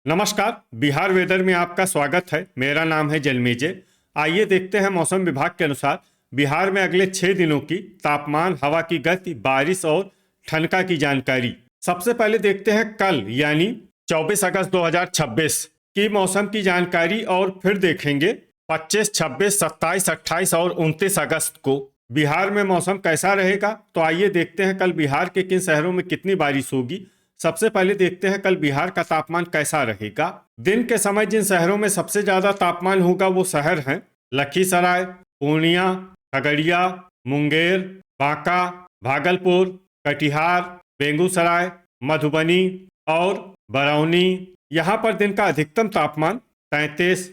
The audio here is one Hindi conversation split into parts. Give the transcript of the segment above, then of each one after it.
नमस्कार। बिहार वेदर में आपका स्वागत है। मेरा नाम है जन्मेजय। आइए देखते हैं मौसम विभाग के अनुसार बिहार में अगले 6 दिनों की तापमान, हवा की गति, बारिश और ठनका की जानकारी। सबसे पहले देखते हैं कल यानी 24 अगस्त 2026 की मौसम की जानकारी और फिर देखेंगे 25, 26, 27, 28 और 29 अगस्त को बिहार में मौसम कैसा रहेगा। तो आइए देखते हैं कल बिहार के किन शहरों में कितनी बारिश होगी। सबसे पहले देखते हैं कल बिहार का तापमान कैसा रहेगा। दिन के समय जिन शहरों में सबसे ज्यादा तापमान होगा वो शहर हैं लखीसराय, पूर्णिया, खगड़िया, मुंगेर, बांका, भागलपुर, कटिहार, बेगूसराय, मधुबनी और बरौनी। यहाँ पर दिन का अधिकतम तापमान 33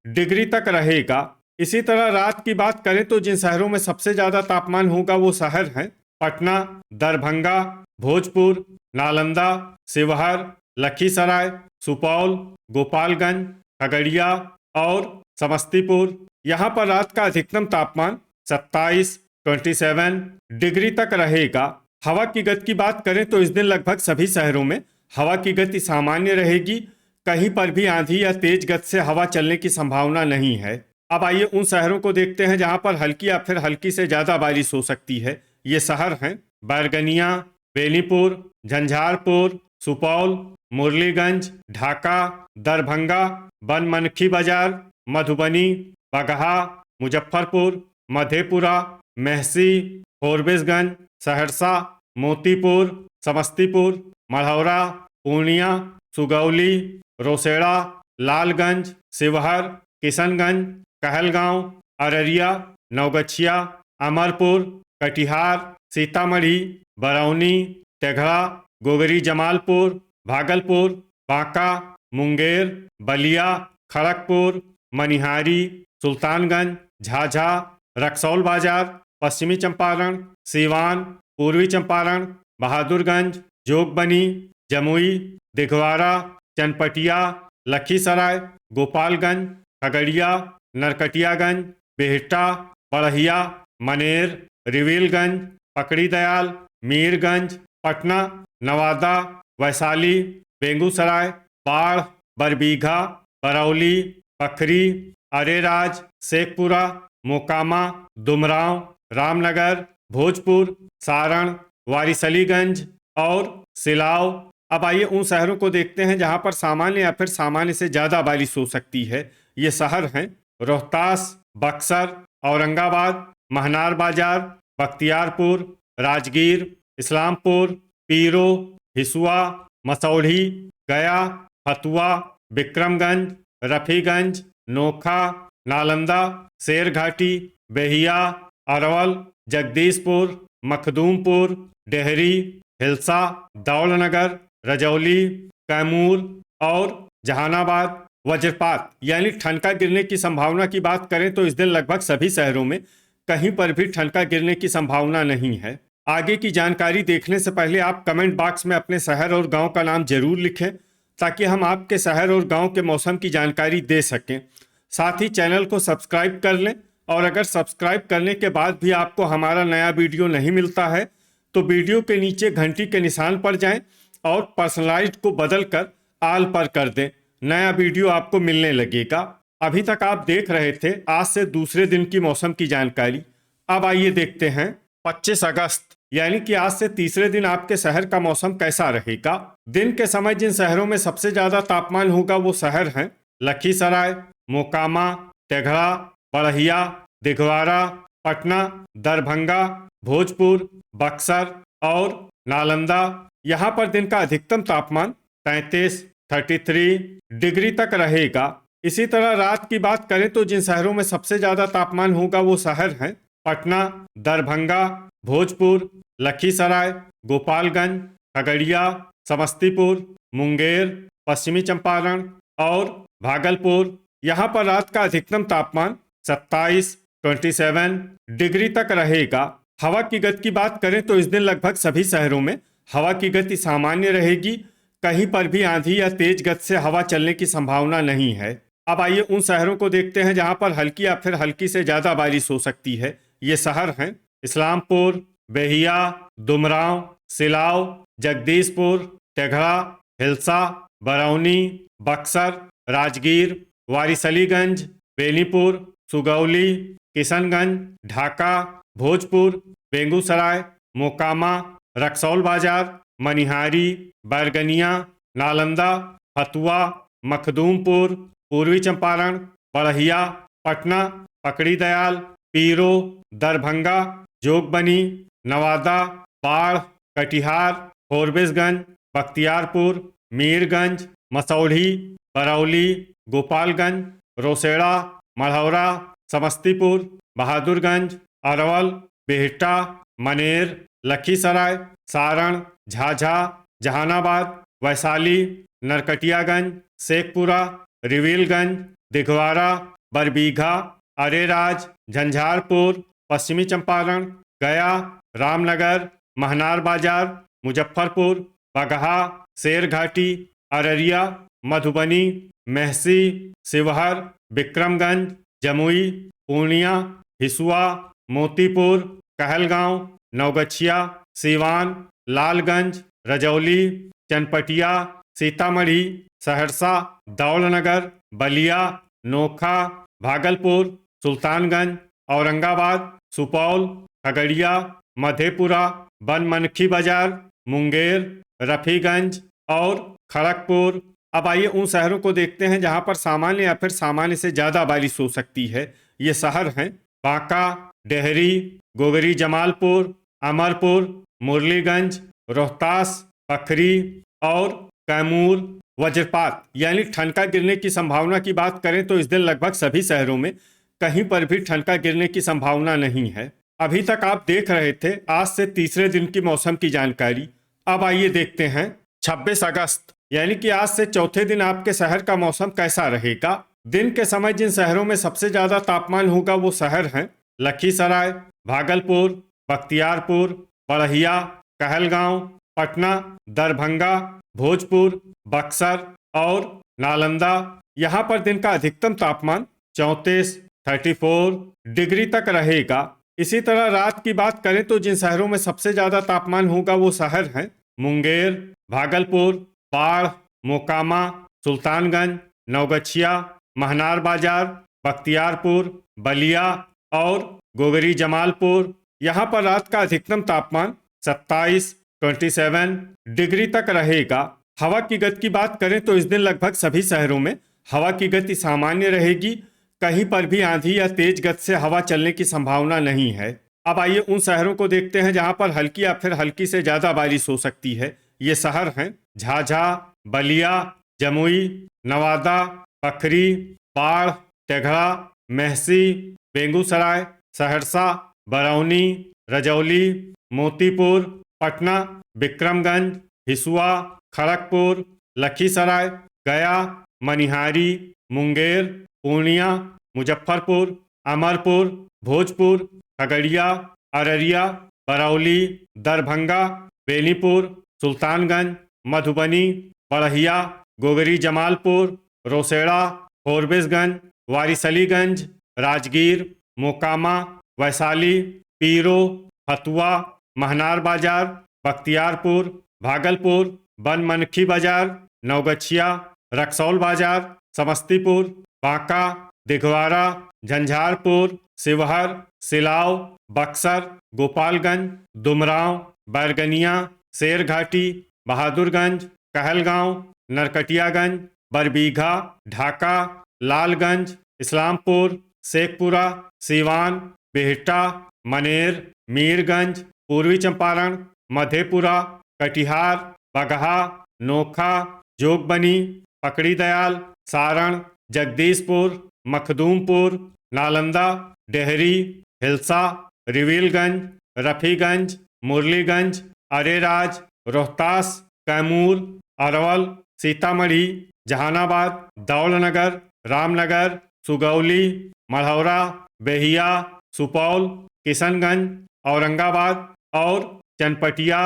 डिग्री तक रहेगा। इसी तरह रात की बात करें तो जिन शहरों में सबसे ज्यादा तापमान होगा वो शहर हैं पटना, दरभंगा, भोजपुर, नालंदा, शिवहर, लखीसराय, सुपौल, गोपालगंज, खगड़िया और समस्तीपुर। यहाँ पर रात का अधिकतम तापमान 27 डिग्री तक रहेगा। हवा की गति की बात करें तो इस दिन लगभग सभी शहरों में हवा की गति सामान्य रहेगी। कहीं पर भी आंधी या तेज गति से हवा चलने की संभावना नहीं है। अब आइए उन शहरों को देखते हैं जहां पर हल्की या फिर हल्की से ज्यादा बारिश हो सकती है। ये शहर हैं बैरगनिया, बेनीपुर, झंझारपुर, सुपौल, मुरलीगंज, ढाका, दरभंगा, बनमनखी बाजार, मधुबनी, बगहा, मुजफ्फरपुर, मधेपुरा, मेहसी, फॉरबिसगंज, सहरसा, मोतीपुर, समस्तीपुर, मढ़ौरा, पूर्णिया, सुगौली, रोसड़ा, लालगंज, शिवहर, किशनगंज, कहलगांव, अररिया, नवगछिया, अमरपुर, कटिहार, सीतामढ़ी, बरौनी, तेघड़ा, गोगरी जमालपुर, भागलपुर, बांका, मुंगेर, बलिया, खड़गपुर, मनिहारी, सुल्तानगंज, झाझा, रक्सौल बाजार, पश्चिमी चंपारण, सीवान, पूर्वी चंपारण, बहादुरगंज, जोगबनी, जमुई, दिघवारा, चनपटिया, लखीसराय, गोपालगंज, खगड़िया, नरकटियागंज, बेहटा, बड़हिया, मनेर, रिविलगंज, पकड़ी दयाल, मीरगंज, पटना, नवादा, वैशाली, बेगूसराय, बाढ़, बरबीघा, बरौली, पखरी, अरेराज, शेखपुरा, मोकामा, दुमराव, रामनगर, भोजपुर, सारण, वारिसलीगंज और सिलाव। अब आइए उन शहरों को देखते हैं जहां पर सामान्य या फिर सामान्य से ज्यादा बारिश हो सकती है। ये शहर हैं रोहतास, बक्सर, औरंगाबाद, महनार बाजार, बख्तियारपुर, राजगीर, इस्लामपुर, पीरो, हिसुआ, मसौढ़ी, गया, फतुआ, विक्रमगंज, रफीगंज, नोखा, नालंदा, शेरघाटी, बेहिया, अरवल, जगदीशपुर, मखदूमपुर, डेहरी, हिलसा, दौलनगर, रजौली, कैमूर और जहानाबाद। वज्रपात यानी ठनका गिरने की संभावना की बात करें तो इस दिन लगभग सभी शहरों में कहीं पर भी ठनका गिरने की संभावना नहीं है। आगे की जानकारी देखने से पहले आप कमेंट बॉक्स में अपने शहर और गांव का नाम जरूर लिखें ताकि हम आपके शहर और गांव के मौसम की जानकारी दे सकें। साथ ही चैनल को सब्सक्राइब कर लें और अगर सब्सक्राइब करने के बाद भी आपको हमारा नया वीडियो नहीं मिलता है तो वीडियो के नीचे घंटी के निशान पर जाएं और पर्सनलाइज्ड को बदलकर आल पर कर दें। नया वीडियो आपको मिलने लगेगा। अभी तक आप देख रहे थे आज से दूसरे दिन की मौसम की जानकारी। अब आइए देखते हैं 25 अगस्त यानी कि आज से तीसरे दिन आपके शहर का मौसम कैसा रहेगा। दिन के समय जिन शहरों में सबसे ज्यादा तापमान होगा वो शहर हैं लखीसराय, मोकामा, तेघड़ा, बड़हिया, दिघवारा, पटना, दरभंगा, भोजपुर, बक्सर और नालंदा। यहाँ पर दिन का अधिकतम तापमान 33 डिग्री तक रहेगा। इसी तरह रात की बात करें तो जिन शहरों में सबसे ज्यादा तापमान होगा वो शहर हैं पटना, दरभंगा, भोजपुर, लखीसराय, गोपालगंज, खगड़िया, समस्तीपुर, मुंगेर, पश्चिमी चंपारण और भागलपुर। यहाँ पर रात का अधिकतम तापमान 27 डिग्री तक रहेगा। हवा की गति की बात करें तो इस दिन लगभग सभी शहरों में हवा की गति सामान्य रहेगी। कहीं पर भी आंधी या तेज गति से हवा चलने की संभावना नहीं है। अब आइए उन शहरों को देखते हैं जहां पर हल्की या फिर हल्की से ज्यादा बारिश हो सकती है। ये शहर हैं इस्लामपुर, बेहिया, दुमराव, सिलाव, जगदीशपुर, तेघड़ा, हिलसा, बरौनी, बक्सर, राजगीर, वारिसलीगंज, बेनीपुर, सुगौली, किशनगंज, ढाका, भोजपुर, बेगूसराय, मोकामा, रक्सौल बाजार, मनिहारी, बैरगनिया, नालंदा, हथुआ, मखदूमपुर, पूर्वी चंपारण, बड़हिया, पटना, पकड़ी दयाल, पीरो, दरभंगा, जोगबनी, नवादा, बाढ़, कटिहार, फोरबिसगंज, बख्तियारपुर, मीरगंज, मसौढ़ी, बरौली, गोपालगंज, रोसेड़ा, मढ़ौरा, समस्तीपुर, बहादुरगंज, अरवल, बिहटा, मनेर, लखीसराय, सारण, झाझा, जहानाबाद, वैशाली, नरकटियागंज, शेखपुरा, रिविलगंज, दिघवाड़ा, बरबीघा, अरेराज, झंझारपुर, पश्चिमी चंपारण, गया, रामनगर, महनार बाजार, मुजफ्फरपुर, बगहा, शेरघाटी, अररिया, मधुबनी, मेहसी, शिवहर, विक्रमगंज, जमुई, पूर्णिया, हिसुआ, मोतीपुर, कहलगांव, नवगछिया, सीवान, लालगंज, रजौली, चनपटिया, सीतामढ़ी, सहरसा, दौलनगर, बलिया, नोखा, भागलपुर, सुल्तानगंज, औरंगाबाद, सुपौल, खगड़िया, मधेपुरा, बनमनखी बाजार, मुंगेर, रफीगंज और खड़गपुर। अब आइए उन शहरों को देखते हैं जहां पर सामान्य या फिर सामान्य से ज़्यादा बारिश हो सकती है। ये शहर हैं बांका, डेहरी, गोगरी जमालपुर, अमरपुर, मुरलीगंज, रोहतास, पखरी और कैमूर। वज्रपात यानी ठनका गिरने की संभावना की बात करें तो इस दिन लगभग सभी शहरों में कहीं पर भी ठनका गिरने की संभावना नहीं है। अभी तक आप देख रहे थे आज से तीसरे दिन की मौसम की जानकारी। अब आइए देखते हैं 26 अगस्त यानी कि आज से चौथे दिन आपके शहर का मौसम कैसा रहेगा। दिन के समय जिन शहरों में सबसे ज्यादा तापमान होगा वो शहर हैं लखीसराय, भागलपुर, बख्तियारपुर, बड़हिया, कहलगांव, पटना, दरभंगा, भोजपुर, बक्सर और नालंदा। यहाँ पर दिन का अधिकतम तापमान 34 डिग्री तक रहेगा। इसी तरह रात की बात करें तो जिन शहरों में सबसे ज्यादा तापमान होगा वो शहर हैं मुंगेर, भागलपुर, बाढ़, मोकामा, सुल्तानगंज, नवगछिया, महनार बाजार, बख्तियारपुर, बलिया और गोगरी जमालपुर। यहाँ पर रात का अधिकतम तापमान 27 डिग्री तक रहेगा। हवा की गति की बात करें तो इस दिन लगभग सभी शहरों में हवा की गति सामान्य रहेगी। कहीं पर भी आंधी या तेज गति से हवा चलने की संभावना नहीं है। अब आइए उन शहरों को देखते हैं जहां पर हल्की या फिर हल्की से ज्यादा बारिश हो सकती है। ये शहर हैं झाझा, बलिया, जमुई, नवादा, पखरी, बाढ़, तेघड़ा, मेहसी, बेगूसराय, सहरसा, बरौनी, रजौली, मोतीपुर, पटना, विक्रमगंज, हिसुआ, खड़गपुर, लखीसराय, गया, मनिहारी, मुंगेर, पूर्णिया, मुजफ्फरपुर, अमरपुर, भोजपुर, खगड़िया, अररिया, बरौली, दरभंगा, बेनीपुर, सुल्तानगंज, मधुबनी, बड़हिया, गोगरी जमालपुर, रोसेड़ा, फोरबिसगंज, वारिसलीगंज, राजगीर, मोकामा, वैशाली, पीरो, हथुआ, महनार बाजार, बख्तियारपुर, भागलपुर, बनमनखी बाजार, नवगछिया, रक्सौल बाजार, समस्तीपुर, बांका, दिघवाड़ा, झंझारपुर, शिवहर, सिलाव, बक्सर, गोपालगंज, दुमराव, बैरगनिया, शेरघाटी, बहादुरगंज, कहलगांव, नरकटियागंज, बरबीघा, ढाका, लालगंज, इस्लामपुर, शेखपुरा, सीवान, बिहटा, मनेर, मीरगंज, पूर्वी चंपारण, मधेपुरा, कटिहार, बगहा, नोखा, जोगबनी, पकड़ी दयाल, सारण, जगदीशपुर, मखदूमपुर, नालंदा, डेहरी, हिल्सा, रिविलगंज, रफीगंज, मुरलीगंज, अरेराज, रोहतास, कैमूर, अरवल, सीतामढ़ी, जहानाबाद, दौलनगर, रामनगर, सुगौली, मढ़ौरा, बेहिया, सुपौल, किशनगंज, औरंगाबाद और चनपटिया।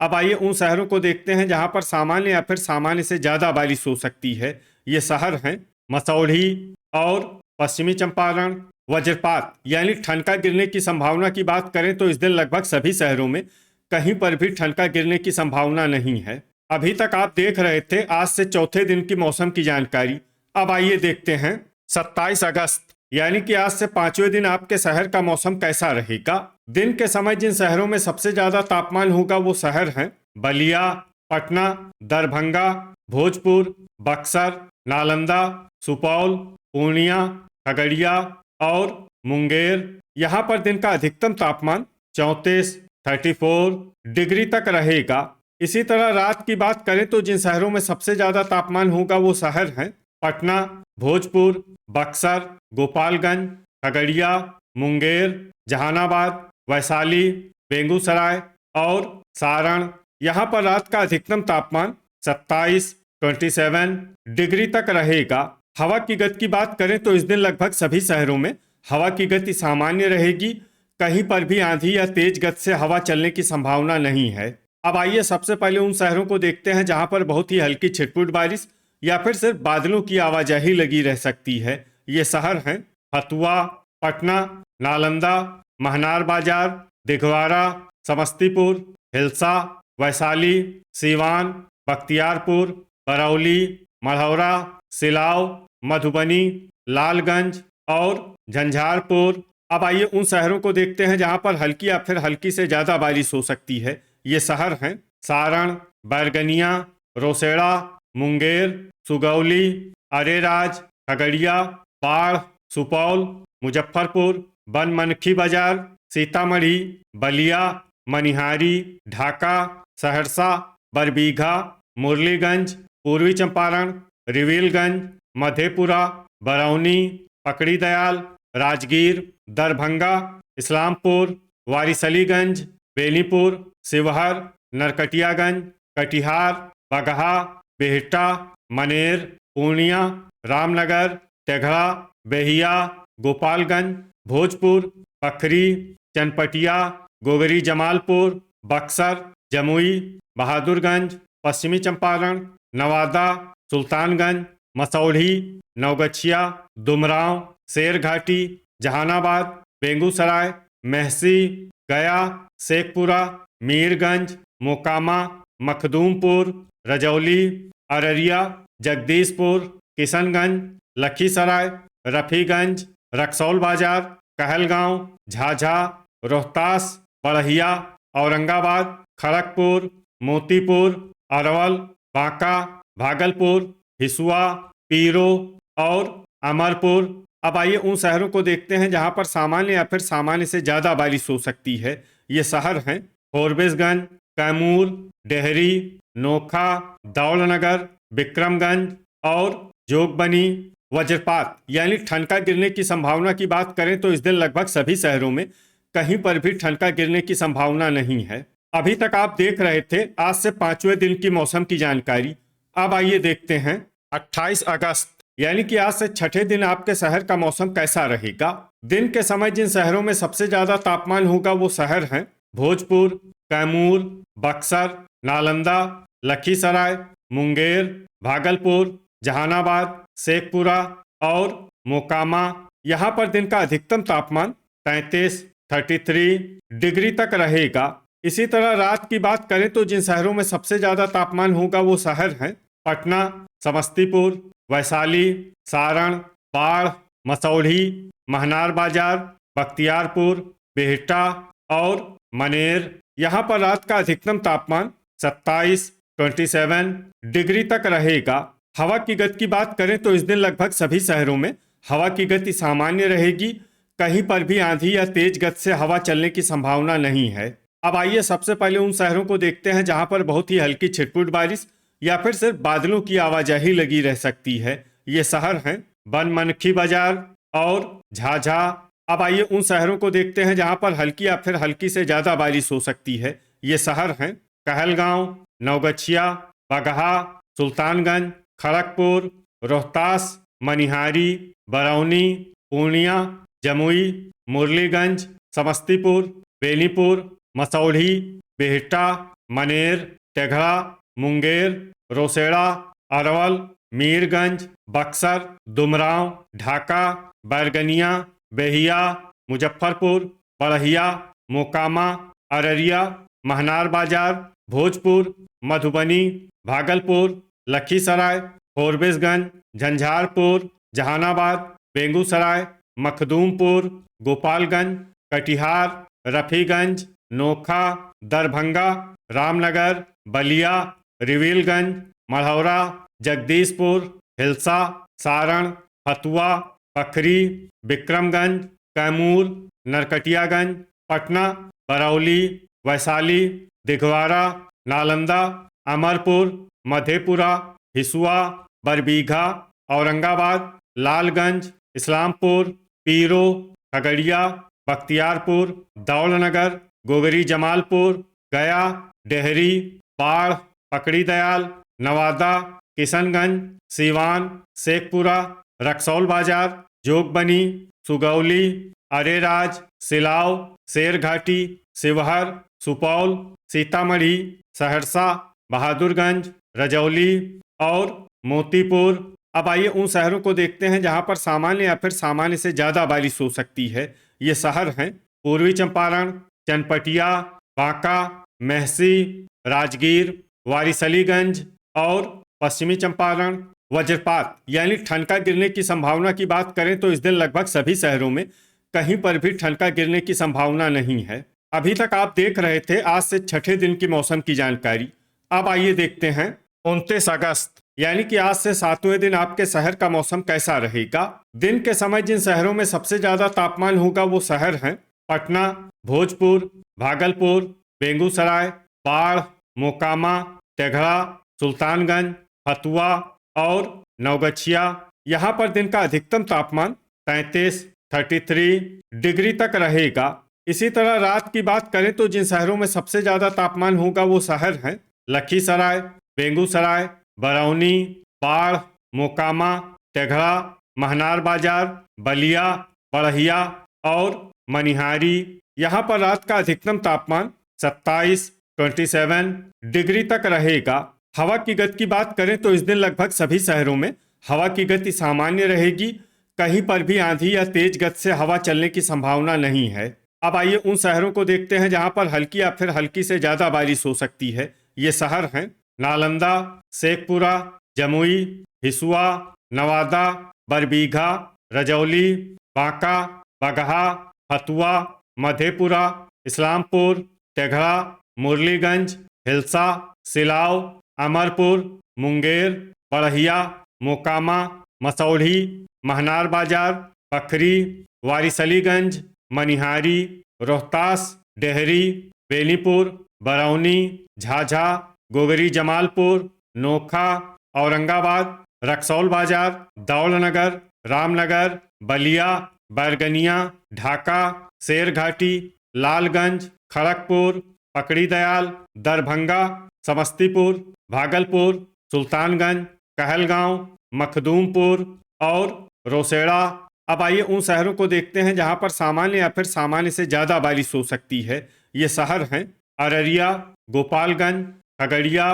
अब आइए उन शहरों को देखते हैं जहां पर सामान्य या फिर सामान्य से ज़्यादा बारिश हो सकती है। ये शहर हैं मसौढ़ी और पश्चिमी चंपारण। वज्रपात यानी ठनका गिरने की संभावना की बात करें तो इस दिन लगभग सभी शहरों में कहीं पर भी ठनका गिरने की संभावना नहीं है। अभी तक आप देख रहे थे आज से चौथे दिन की मौसम की जानकारी। अब आइए देखते हैं 27 अगस्त यानी कि आज से पांचवें दिन आपके शहर का मौसम कैसा रहेगा। दिन के समय जिन शहरों में सबसे ज्यादा तापमान होगा वो शहर हैं बलिया, पटना, दरभंगा, भोजपुर, बक्सर, नालंदा, सुपौल, पूर्णिया, खगड़िया और मुंगेर। यहाँ पर दिन का अधिकतम तापमान 34 डिग्री तक रहेगा। इसी तरह रात की बात करें तो जिन शहरों में सबसे ज्यादा तापमान होगा वो शहर हैं पटना, भोजपुर, बक्सर, गोपालगंज, खगड़िया, मुंगेर, जहानाबाद, वैशाली, बेगूसराय और सारण। यहाँ पर रात का अधिकतम तापमान 27 डिग्री तक रहेगा। हवा की गति की बात करें तो इस दिन लगभग सभी शहरों में हवा की गति सामान्य रहेगी। कहीं पर भी आंधी या तेज गति से हवा चलने की संभावना नहीं है। अब आइए सबसे पहले उन शहरों को देखते हैं जहां पर बहुत ही हल्की छिटपुट बारिश या फिर सिर्फ बादलों की आवाजाही लगी रह सकती है। ये शहर हैं फतुहा, पटना, नालंदा, महनार बाजार, दिघवारा, समस्तीपुर, हिलसा, वैशाली, सीवान, बख्तियारपुर, बरौली, मढ़ौरा, सिलाव, मधुबनी, लालगंज और झंझारपुर। अब आइए उन शहरों को देखते हैं जहां पर हल्की या फिर हल्की से ज्यादा बारिश हो सकती है। ये शहर हैं सारण, बैरगनिया, रोसेड़ा, मुंगेर, सुगौली, अरेराज, खगड़िया, बाढ़, सुपौल, मुजफ्फरपुर, बनमनखी बाजार, सीतामढ़ी, बलिया, मनिहारी, ढाका, सहरसा, बरबीघा, मुरलीगंज, पूर्वी चंपारण, रिविलगंज, मधेपुरा, बरौनी, पकड़ी दयाल, राजगीर, दरभंगा, इस्लामपुर, वारिसलीगंज, बेनीपुर, शिवहर, नरकटियागंज, कटिहार, बगहा, बेहटा, मनेर, पूर्णिया, रामनगर, तेघड़ा, बेहिया, गोपालगंज, भोजपुर, पखरी, चनपटिया, गोगरी जमालपुर, बक्सर, जमुई, बहादुरगंज, पश्चिमी चंपारण, नवादा, सुल्तानगंज, मसौढ़ी, नवगछिया, दुमराव, शेरघाटी, जहानाबाद, बेगूसराय, मेहसी, गया, शेखपुरा, मीरगंज, मोकामा, मखदूमपुर, रजौली, अररिया, जगदीशपुर, किशनगंज, लखीसराय, रफीगंज, रक्सौल बाजार, कहलगांव, झाझा, रोहतास, बड़हिया, औरंगाबाद, खड़गपुर, मोतीपुर, अरवल, बांका, भागलपुर, हिसुआ, पीरो और अमरपुर। अब आइए उन शहरों को देखते हैं जहां पर सामान्य या फिर सामान्य से ज्यादा बारिश हो सकती है। ये शहर हैं फोरबिसगंज, कैमूर, डेहरी, नोखा, दौलनगर, विक्रमगंज और जोगबनी। वज्रपात यानी ठनका गिरने की संभावना की बात करें तो इस दिन लगभग सभी शहरों में कहीं पर भी ठनका गिरने की संभावना नहीं है। अभी तक आप देख रहे थे आज से पांचवें दिन की मौसम की जानकारी। अब आइए देखते हैं 28 अगस्त यानी कि आज से छठे दिन आपके शहर का मौसम कैसा रहेगा। दिन के समय जिन शहरों में सबसे ज्यादा तापमान होगा वो शहर हैं भोजपुर, कैमूर, बक्सर, नालंदा, लखीसराय, मुंगेर, भागलपुर, जहानाबाद, शेखपुरा और मोकामा। यहाँ पर दिन का अधिकतम तापमान 33 डिग्री तक रहेगा। इसी तरह रात की बात करें तो जिन शहरों में सबसे ज्यादा तापमान होगा वो शहर हैं पटना, समस्तीपुर, वैशाली, सारण, बाढ़, मसौढ़ी, महनार बाजार, बख्तियारपुर, बेहटा और मनेर। यहाँ पर रात का अधिकतम तापमान 27 डिग्री तक रहेगा। हवा की गति की बात करें तो इस दिन लगभग सभी शहरों में हवा की गति सामान्य रहेगी। कहीं पर भी आंधी या तेज गति से हवा चलने की संभावना नहीं है। अब आइए सबसे पहले उन शहरों को देखते हैं जहां पर बहुत ही हल्की छिटपुट बारिश या फिर सिर्फ बादलों की आवाजाही लगी रह सकती है। ये शहर हैं बनमनखी बाजार और झाझा। अब आइए उन शहरों को देखते हैं जहां पर हल्की या फिर हल्की से ज्यादा बारिश हो सकती है। ये शहर हैं कहलगांव, नवगछिया, बगहा, सुल्तानगंज, खड़गपुर, रोहतास, मनिहारी, बरौनी, पूर्णिया, जमुई, मुरलीगंज, समस्तीपुर, बेनीपुर, मसौढ़ी, बेहटा, मनेर, तेघड़ा, मुंगेर, रोसेड़ा, अरवल, मीरगंज, बक्सर, दुमराव, ढाका, बैरगनिया, बेहिया, मुजफ्फरपुर, बड़हिया, मोकामा, अररिया, महनार बाजार, भोजपुर, मधुबनी, भागलपुर, लखीसराय, फोरबिसगंज, झंझारपुर, जहानाबाद, बेगूसराय, मखदूमपुर, गोपालगंज, कटिहार, रफीगंज, नोखा, दरभंगा, रामनगर, बलिया, रिविलगंज, मढ़ौरा, जगदीशपुर, हिलसा, सारण, हथुआ, पखरी, विक्रमगंज, कैमूर, नरकटियागंज, पटना, बरौली, वैशाली, दिघवारा, नालंदा, अमरपुर, मधेपुरा, हिसुआ, बरबीघा, औरंगाबाद, लालगंज, इस्लामपुर, पीरो, खगड़िया, बख्तियारपुर, दौलनगर, गोगरी जमालपुर, गया, डेहरी, बाढ़, पकड़ी दयाल, नवादा, किशनगंज, सीवान, शेखपुरा, रक्सौल बाजार, जोगबनी, सुगौली, अरेराज, सिलाव, शेरघाटी, शिवहर, सुपौल, सीतामढ़ी, सहरसा, बहादुरगंज, रजौली और मोतीपुर। अब आइए उन शहरों को देखते हैं जहां पर सामान्य या फिर सामान्य से ज़्यादा बारिश हो सकती है। ये शहर हैं पूर्वी चंपारण, चनपटिया, बांका, मेहसी, राजगीर, वारिसलीगंज और पश्चिमी चंपारण। वज्रपात यानी ठनका गिरने की संभावना की बात करें तो इस दिन लगभग सभी शहरों में कहीं पर भी ठनका गिरने की संभावना नहीं है। अभी तक आप देख रहे थे आज से छठे दिन की मौसम की जानकारी। अब आइए देखते हैं 29 अगस्त यानी कि आज से 7वें दिन आपके शहर का मौसम कैसा रहेगा। दिन के समय जिन शहरों में सबसे ज्यादा तापमान होगा वो शहर हैं पटना, भोजपुर, भागलपुर, बेगूसराय, बाढ़, मोकामा, तेघड़ा, सुल्तानगंज, हथुआ और नवगछिया। यहाँ पर दिन का अधिकतम तापमान 33 डिग्री तक रहेगा। इसी तरह रात की बात करें तो जिन शहरों में सबसे ज्यादा तापमान होगा वो शहर हैं लखीसराय, बेगूसराय, बरौनी, बाढ़, मोकामा, तेघड़ा, महनार बाजार, बलिया, बड़हिया और मनिहारी। यहाँ पर रात का अधिकतम तापमान 27 डिग्री तक रहेगा। हवा की गति की बात करें तो इस दिन लगभग सभी शहरों में हवा की गति सामान्य रहेगी। कहीं पर भी आंधी या तेज गति से हवा चलने की संभावना नहीं है। अब आइए उन शहरों को देखते हैं जहां पर हल्की या फिर हल्की से ज्यादा बारिश हो सकती है। ये शहर हैं नालंदा, शेखपुरा, जमुई, हिसुआ, नवादा, बरबीघा, रजौली, बांका, बगहा, हथुआ, मधेपुरा, इस्लामपुर, तेघड़ा, मुरलीगंज, हिलसा, सिलाव, अमरपुर, मुंगेर, बड़हिया, मोकामा, मसौढ़ी, महनार बाजार, पखरी, वारिसलीगंज, मनिहारी, रोहतास, डेहरी, बेनीपुर, बरौनी, झाझा, गोगरी जमालपुर, नोखा, औरंगाबाद, रक्सौल बाजार, दौलनगर, रामनगर, बलिया, बैरगनिया, ढाका, शेरघाटी, लालगंज, खड़गपुर, पकड़ी दयाल, दरभंगा, समस्तीपुर, भागलपुर, सुल्तानगंज, कहलगांव, मखदूमपुर और रोसेड़ा। अब आइए उन शहरों को देखते हैं जहां पर सामान्य या फिर सामान्य से ज़्यादा बारिश हो सकती है। ये शहर हैं अररिया, गोपालगंज, खगड़िया,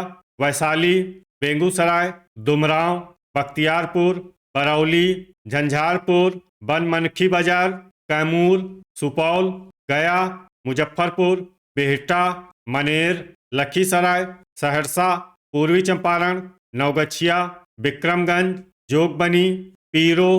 वैशाली, बेगूसराय, डुमरांव, बख्तियारपुर, बरौली, झंझारपुर, बनमनखी बाजार, कैमूर, सुपौल, गया, मुजफ्फरपुर, बिहटा, मनेर, लखीसराय, सहरसा, पूर्वी चंपारण, नवगछिया, विक्रमगंज, जोगबनी, पीरो,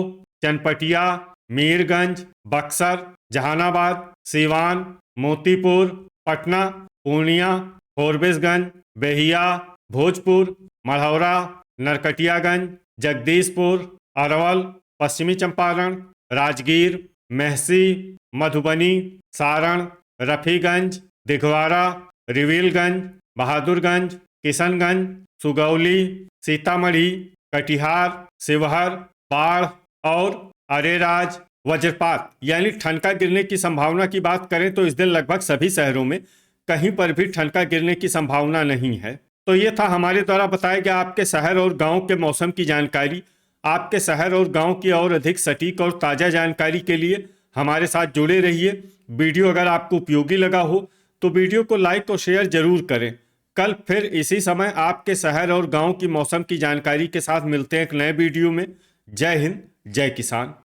चनपटिया, मीरगंज, बक्सर, जहानाबाद, सीवान, मोतीपुर, पटना, पूर्णिया, फोरबिसगंज, बेहिया, भोजपुर, मढ़ौरा, नरकटियागंज, जगदीशपुर, अरवल, पश्चिमी चंपारण, राजगीर, मेहसी, मधुबनी, सारण, रफीगंज, दिघवारा, रिविलगंज, बहादुरगंज, किशनगंज, सुगौली, सीतामढ़ी, कटिहार, शिवहर, बाढ़ और अरेराज। वज्रपात यानी ठनका गिरने की संभावना की बात करें तो इस दिन लगभग सभी शहरों में कहीं पर भी ठनका गिरने की संभावना नहीं है। तो ये था हमारे द्वारा बताया गया आपके शहर और गांव के मौसम की जानकारी। आपके शहर और गांव की और अधिक सटीक और ताज़ा जानकारी के लिए हमारे साथ जुड़े रहिए। वीडियो अगर आपको उपयोगी लगा हो तो वीडियो को लाइक और शेयर जरूर करें। कल फिर इसी समय आपके शहर और गांव की मौसम की जानकारी के साथ मिलते हैं एक नए वीडियो में। जय हिंद, जय किसान।